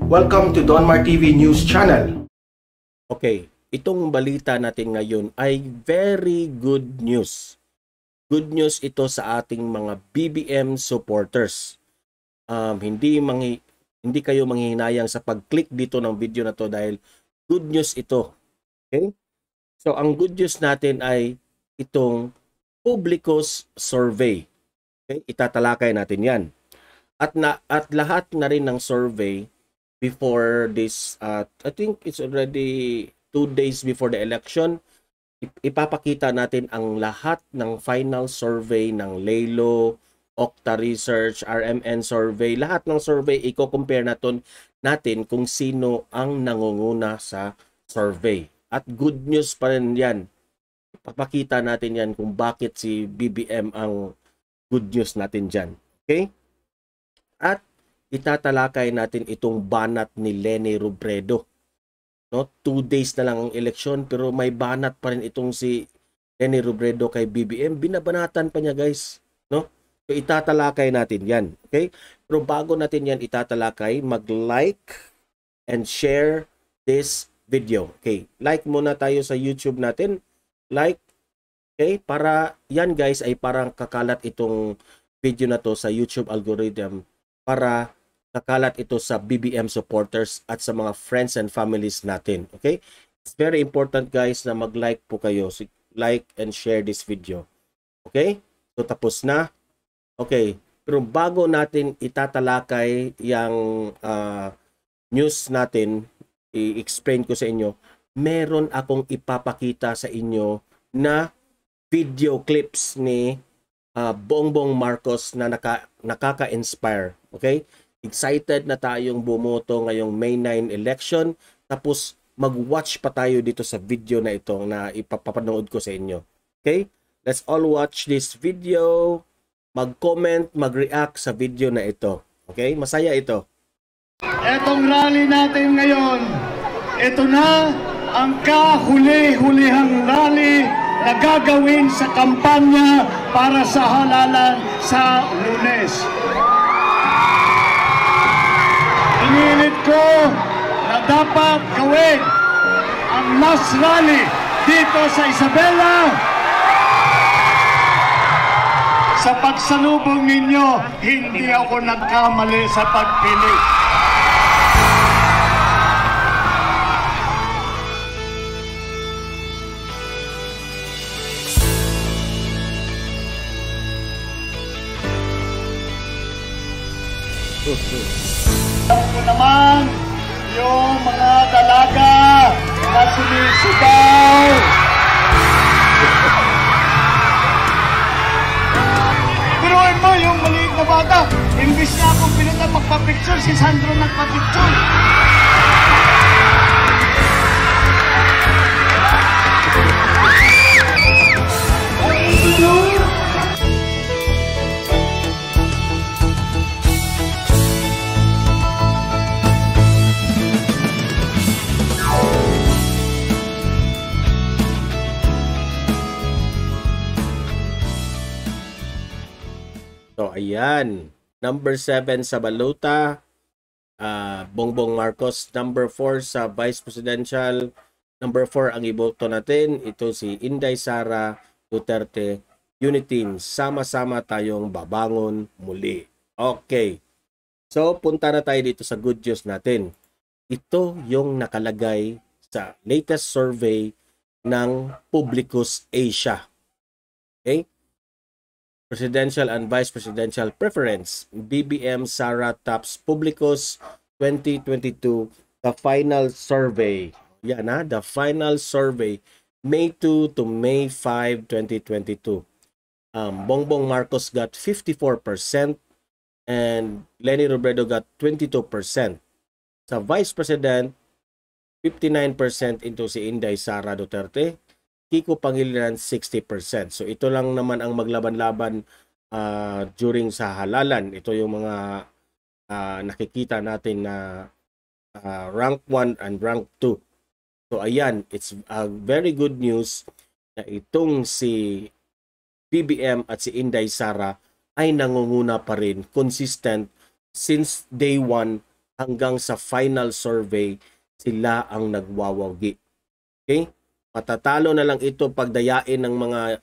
Welcome to Donmar TV News Channel. Okay, itong balita natin ngayon ay very good news. Good news ito sa ating mga BBM supporters. Hindi kayo manghihinayang sa pag-click dito ng video na to dahil good news ito. Okay? So ang good news natin ay itong Publicos survey. Okay? Itatalakay natin 'yan. At lahat na rin ng survey before this, I think it's already 2 days before the election, ipapakita natin ang lahat ng final survey ng Lelo, Okta Research, RMN survey, lahat ng survey, i-compare natin kung sino ang nangunguna sa survey. At good news pa rin yan. Ipapakita natin yan kung bakit si BBM ang good news natin dyan. Okay? At itatalakay natin itong banat ni Leni Robredo. No, 2 days na lang ang eleksyon pero may banat pa rin itong si Leni Robredo kay BBM. Binabanatan pa niya, guys. No? So itatalakay natin 'yan. Okay? Pero bago natin 'yan itatalakay, mag-like and share this video. Okay? Like muna tayo sa YouTube natin. Like. Okay? Para 'yan, guys, ay parang kakalat itong video na to sa YouTube algorithm para kakalat ito sa BBM supporters at sa mga friends and families natin. Okay? It's very important, guys, na mag-like po kayo. So, like and share this video. Okay? So tapos na. Okay. Pero bago natin itatalakay yung news natin, i-explain ko sa inyo, meron akong ipapakita sa inyo na video clips ni Bongbong Marcos na nakaka-inspire. Okay? Excited na tayong bumoto ngayong May 9 election. Tapos mag-watch pa tayo dito sa video na ito na ipapanood ko sa inyo. Okay? Let's all watch this video. Mag-comment, mag-react sa video na ito. Okay? Masaya ito. Etong rally natin ngayon, ito na ang kahuli-hulihang rally na gagawin sa kampanya para sa halalan sa Lunes. Inilit ko na dapat gawin ang mass rally dito sa Isabela. Sa pagsalubong ninyo, hindi ako nagkamali sa pagpili. Alam ko naman yung mga dalaga na sumisigaw. Biruin mo yung maliit na bata. Imbis na akong pinunta magpa-picture, si Sandro nagpa-picture. So, ayan. Number 7 sa Baluta, Bongbong Marcos. Number 4 sa Vice Presidential. Number 4 ang iboto natin. Ito si Inday Sara Duterte Uniteam. Sama-sama tayong babangon muli. Okay. So, punta na tayo dito sa good news natin. Ito yung nakalagay sa latest survey ng Publicos Asia. Okay? Presidential and Vice Presidential Preference, BBM Sara tops Publicos 2022, the final survey. Yan na, the final survey, May 2 to May 5, 2022. Bongbong Marcos got 54% and Leni Robredo got 22%. Sa Vice President, 59% into si Inday Sara Duterte. Kiko Pangilinan 60%. So ito lang naman ang maglaban-laban during sa halalan. Ito yung mga nakikita natin na rank 1 and rank 2. So ayan, it's a very good news na itong si BBM at si Inday Sara ay nangunguna pa rin, consistent since day 1 hanggang sa final survey, sila ang nagwawagi. Okay? Matatalo na lang ito pagdayain ng mga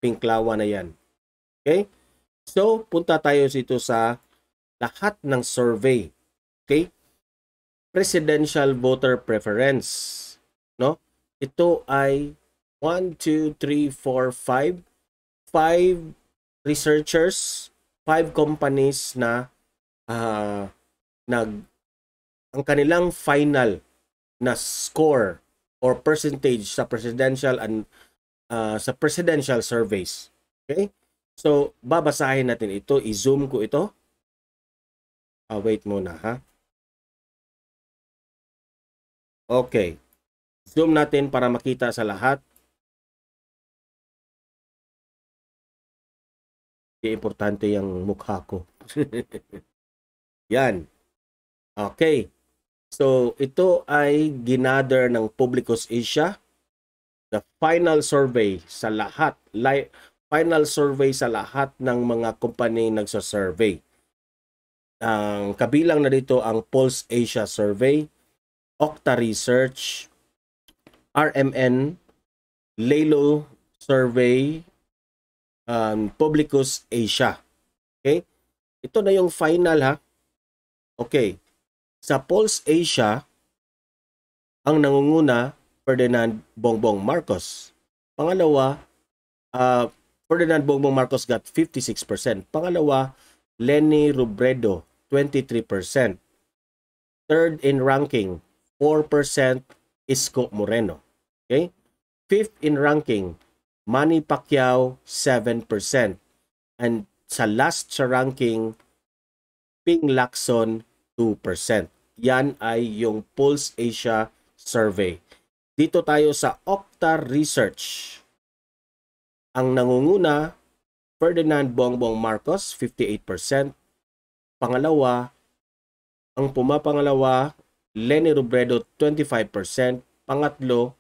pinklawa na yan. Okay? So, punta tayo dito sa lahat ng survey. Okay? Presidential voter preference. No? Ito ay 1, 2, 3, 4, 5. 5 researchers, 5 companies na ang kanilang final na score or percentage sa presidential and sa presidential surveys. Okay? So, babasahin natin ito. I-zoom ko ito. Wait muna ha. Okay. Zoom natin para makita sa lahat. Importante yung mukha ko. Yan. Okay. So, ito ay ginather ng Publicus Asia. The final survey sa lahat. Final survey sa lahat ng mga company nagsa-survey. Ang kabilang na dito ang Pulse Asia Survey, Okta Research, RMN, Lelo Survey, Publicus Asia. Okay? Ito na yung final ha. Okay. Sa Pulse Asia, ang nangunguna, Ferdinand Bongbong Marcos. Pangalawa, Ferdinand Bongbong Marcos got 56%. Pangalawa, Leni Robredo, 23%. Third in ranking, 4%, Isko Moreno. Okay? Fifth in ranking, Manny Pacquiao, 7%. And sa last sa ranking, Ping Lacson, 2%. Yan ay yung Pulse Asia Survey. Dito tayo sa Okta Research. Ang nangunguna, Ferdinand Bongbong Marcos, 58%. Pangalawa, ang pumapangalawa, Leni Robredo, 25%. Pangatlo,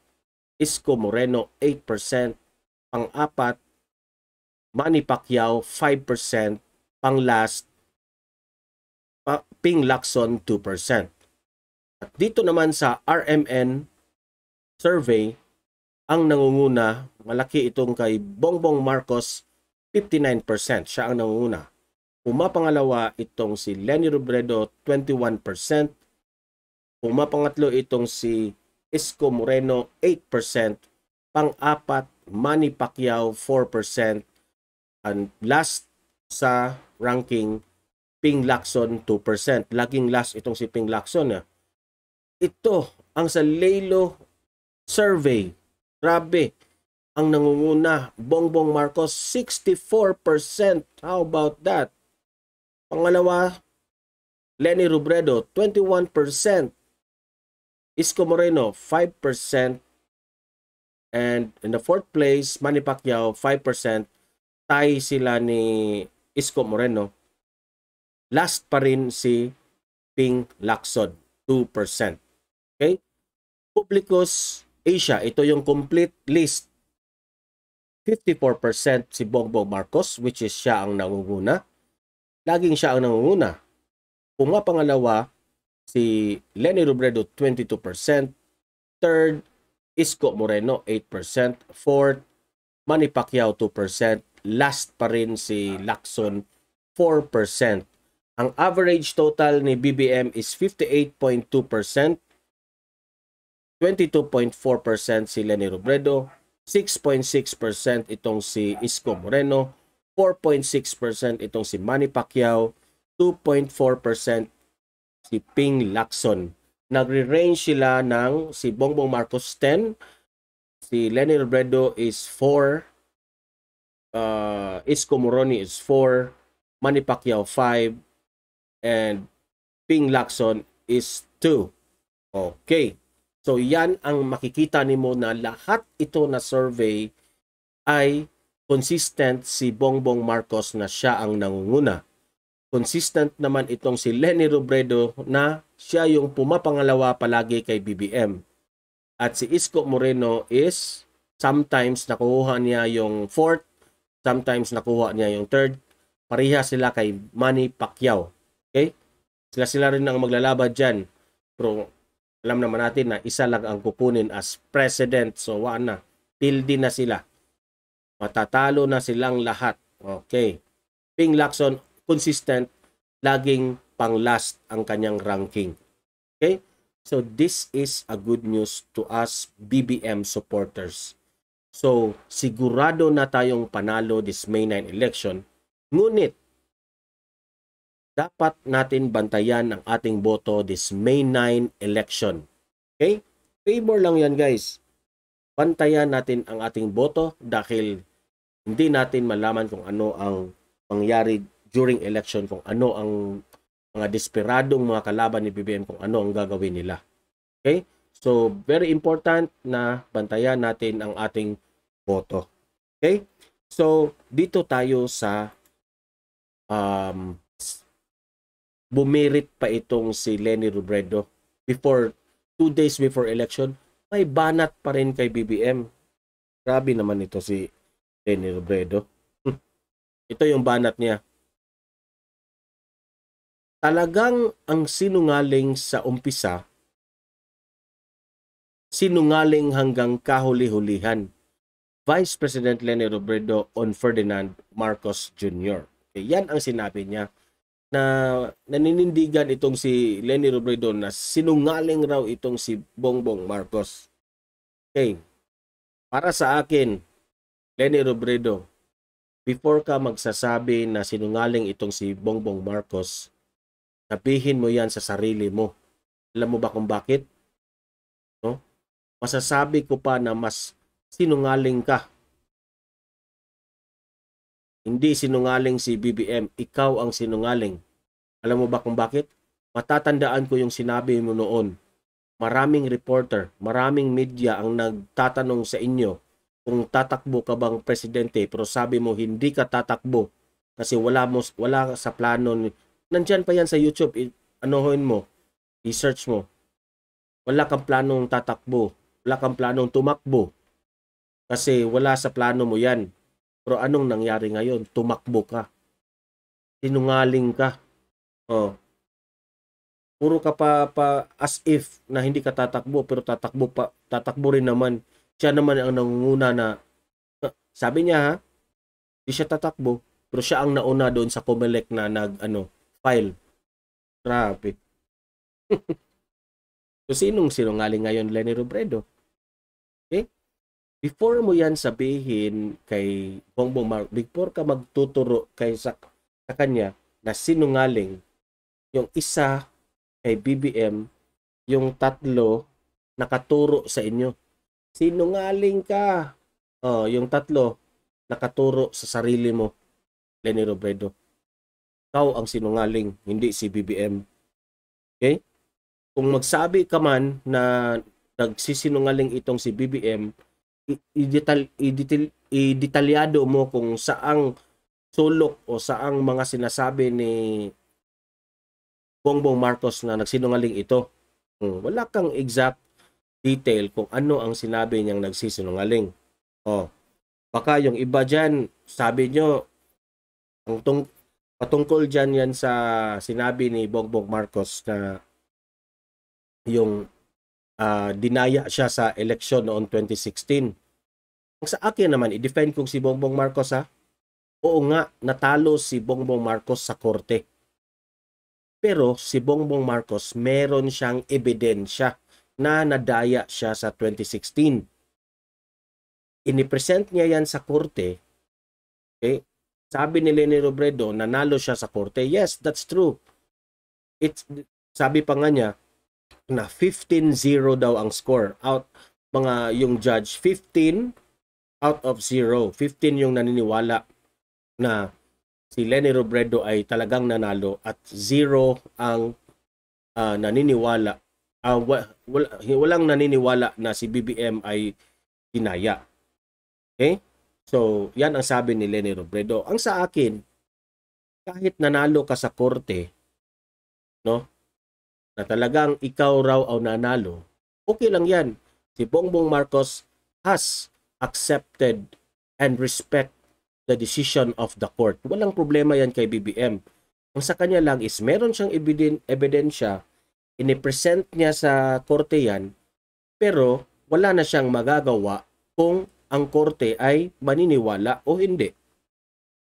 Isko Moreno, 8%. Pang-apat, Manny Pacquiao, 5%. Pang-last, Ping Lacson, 2%. At dito naman sa RMN survey, ang nangunguna, malaki itong kay Bongbong Marcos, 59%. Siya ang nangunguna. Pumapangalawa itong si Leni Robredo, 21%. Pumapangatlo itong si Isko Moreno, 8%. Pang-apat, Manny Pacquiao, 4%. And last sa ranking, Ping Lacson, 2%. Laging last itong si Ping Lacson. Ito, ang sa Lelo survey. Grabe. Ang nangunguna, Bongbong Marcos, 64%. How about that? Pangalawa, Leni Robredo, 21%. Isko Moreno, 5%. And in the fourth place, Manny Pacquiao, 5%. Tie sila ni Isko Moreno. Last pa rin si Ping Lacson, 2%. Okay? Publicus Asia, ito yung complete list. 54% si Bongbong Marcos, which is siya ang nangunguna. Laging siya ang nangunguna. Pumapangalawa, si Leni Robredo, 22%. Third, Isko Moreno, 8%. Fourth, Manny Pacquiao, 2%. Last pa rin si Lacson, 4%. Ang average total ni BBM is 58.2%. 22.4% si Leni Robredo. 6.6% itong si Isko Moreno. 4.6% itong si Manny Pacquiao. 2.4% si Ping Lacson. Nagre-range sila ng si Bongbong Marcos 10. Si Leni Robredo is 4. Isko Moreno is 4. Manny Pacquiao 5. And Ping Lacson is 2. Okay. So yan ang makikita nimo na lahat ito na survey ay consistent si Bongbong Marcos na siya ang nangunguna. Consistent naman itong si Leni Robredo na siya yung pumapangalawa palagi kay BBM. At si Isko Moreno is sometimes nakuha niya yung fourth, sometimes nakuha niya yung third. Pareha sila kay Manny Pacquiao. Okay? Sila rin ang maglalaban dyan. Pero alam naman natin na isa lang ang kukunin as president. So, na. Tilde na sila. Matatalo na silang lahat. Okay. Ping Lacson, consistent, laging pang-last ang kanyang ranking. Okay? So, this is a good news to us BBM supporters. So, sigurado na tayong panalo this May 9 election. Ngunit, dapat natin bantayan ang ating boto this May 9 election. Okay? Favor lang yan, guys. Bantayan natin ang ating boto dahil hindi natin malaman kung ano ang mangyari during election, kung ano ang mga desperadong mga kalaban ni BBM, kung ano ang gagawin nila. Okay? So, very important na bantayan natin ang ating boto. Okay? So, dito tayo sa bumirit pa itong si Leni Robredo before 2 days before election, may banat pa rin kay BBM. Grabe naman ito si Leni Robredo. Ito yung banat niya. Talagang ang sinungaling sa umpisa, sinungaling hanggang kahuli-hulihan. Vice President Leni Robredo on Ferdinand Marcos Jr. Yan ang sinabi niya, na naninindigan itong si Leni Robredo na sinungaling raw itong si Bongbong Marcos. Okay. Para sa akin, Leni Robredo, before ka magsasabi na sinungaling itong si Bongbong Marcos, sabihin mo yan sa sarili mo. Alam mo ba kung bakit? No? Masasabi ko pa na mas sinungaling ka. Hindi sinungaling si BBM, ikaw ang sinungaling. Alam mo ba kung bakit? Matatandaan ko yung sinabi mo noon. Maraming reporter, maraming media ang nagtatanong sa inyo kung tatakbo ka bang presidente, pero sabi mo hindi ka tatakbo kasi wala sa plano. Nandyan pa yan sa YouTube, anuhin mo, i-search mo. Wala kang planong tatakbo, wala kang planong tumakbo kasi wala sa plano mo yan. Pero anong nangyari ngayon? Tumakbo ka. Sinungaling ka. Oh. Puro ka pa as if na hindi ka tatakbo, pero tatakbo rin naman. Siya naman ang nangunguna na sabi niya, ha, hindi siya tatakbo, pero siya ang nauna doon sa COMELEC na file. Grabe. So sinong sinungaling ngayon, Leni Robredo? Okay? Before mo yan sabihin kay Bongbong Marcos, before ka magtuturo kay sa kanya na sinungaling, yung isa kay BBM, yung tatlo nakaturo sa inyo. Sinungaling ka. Oh, yung tatlo nakaturo sa sarili mo, Leni Robredo. Ikaw ang sinungaling, hindi si BBM. Okay? Kung magsabi ka man na nagsisinungaling itong si BBM, idetalyado mo kung saang sulok o saang mga sinasabi ni Bongbong Marcos na nagsinungaling ito. Wala kang exact detail kung ano ang sinabi niyang nagsisinungaling. Oh, baka yung iba dyan, sabi nyo, patungkol dyan yan sa sinabi ni Bongbong Marcos na yung dinaya siya sa eleksyon noong 2016. Ang sa akin naman, i-defend kong si Bongbong Marcos, ha? Oo nga, natalo si Bongbong Marcos sa korte. Pero si Bongbong Marcos, meron siyang ebidensya na nadaya siya sa 2016. Inipresent niya yan sa korte. Okay? Sabi ni Leni Robredo, nanalo siya sa korte. Yes, that's true. Sabi pa nga niya, na 15-0 daw ang score. Yung judge, 15 out of 0. 15 yung naniniwala na si Leni Robredo ay talagang nanalo at 0 ang naniniwala. Walang naniniwala na si BBM ay dinaya. Okay? So, yan ang sabi ni Leni Robredo. Ang sa akin, kahit nanalo ka sa korte, no? Na talagang ikaw raw ang nanalo, okay lang yan. Si Bongbong Marcos has accepted and respect the decision of the court. Walang problema yan kay BBM. Ang sa kanya lang is meron siyang ebidensya, inipresent niya sa korte yan, pero wala na siyang magagawa kung ang korte ay maniniwala o hindi.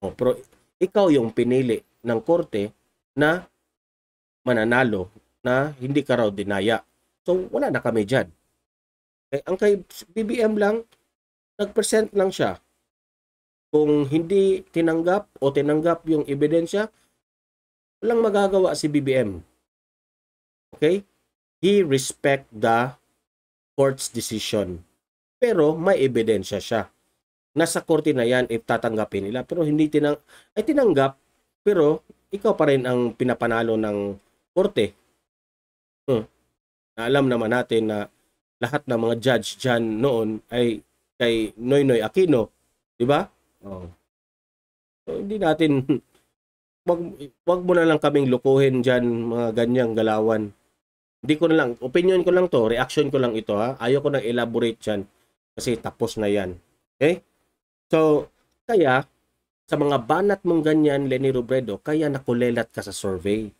Pero ikaw yung pinili ng korte na mananalo, na hindi ka raw dinaya. So wala na kami dyan. Ang kay BBM lang, nag-present lang siya. Kung hindi tinanggap o tinanggap yung ebidensya, walang magagawa si BBM. Okay? He respect the court's decision. Pero may ebidensya siya. Nasa korte na yan if tatanggapin nila. Pero hindi tinanggap, pero ikaw pa rin ang pinapanalo ng korte. Alam naman natin na lahat ng mga judge dyan noon ay kay Noynoy Aquino. Diba? So, hindi natin, wag mo na lang kaming lukuhin dyan, mga ganyang galawan. Hindi ko na lang, opinion ko lang to, reaction ko lang ito ha. Ayaw ko nang elaborate dyan kasi tapos na yan. Okay? So, kaya, sa mga banat mong ganyan, Leni Robredo, kaya nakulelat ka sa survey.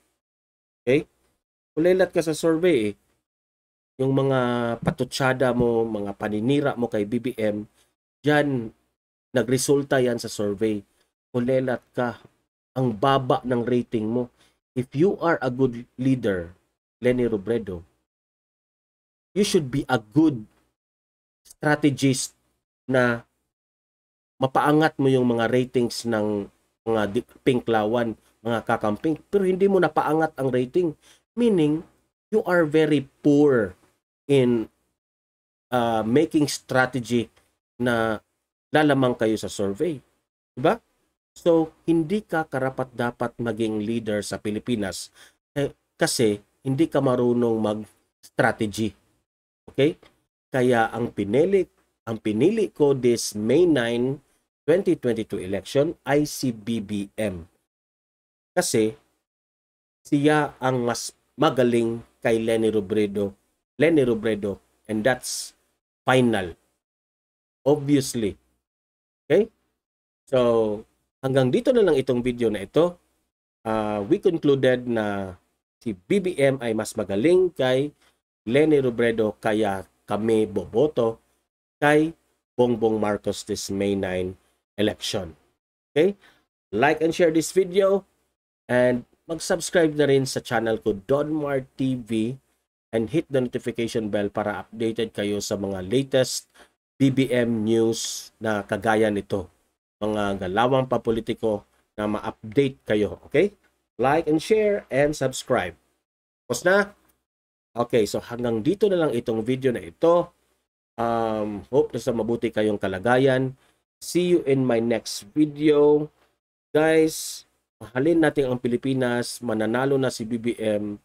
Okay? Kulelat ka sa survey eh. Yung mga patutsada mo, mga paninira mo kay BBM, dyan, nagresulta yan sa survey. Kulelat ka. Ang baba ng rating mo. If you are a good leader, Leni Robredo, you should be a good strategist na mapaangat mo yung mga ratings ng mga pinklawan, mga kakamping, pero hindi mo napaangat ang rating. Meaning, you are very poor in making strategy na lalamang kayo sa survey. Diba? So, hindi ka karapat-dapat maging leader sa Pilipinas kasi hindi ka marunong mag-strategy. Okay? Kaya ang pinili ko this May 9, 2022 election ay si BBM. Kasi siya ang mas magaling kay Leni Robredo, and that's final. Obviously. Okay? So, hanggang dito na lang itong video na ito. We concluded na si BBM ay mas magaling kay Leni Robredo, kaya kami boboto kay Bongbong Marcos this May 9 election. Okay? Like and share this video and mag-subscribe na rin sa channel ko Donmar TV and hit the notification bell para updated kayo sa mga latest BBM news na kagaya nito. Mga galawang papolitiko na ma-update kayo. Okay? Like and share and subscribe. Tapos na? Okay, so hanggang dito na lang itong video na ito. Hope na sa mabuti kayong kalagayan. See you in my next video. Guys, mahalin natin ang Pilipinas. Mananalo na si BBM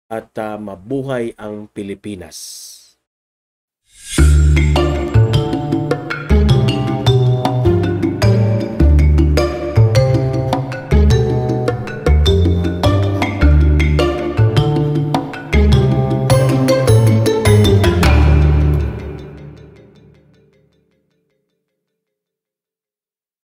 at mabuhay ang Pilipinas.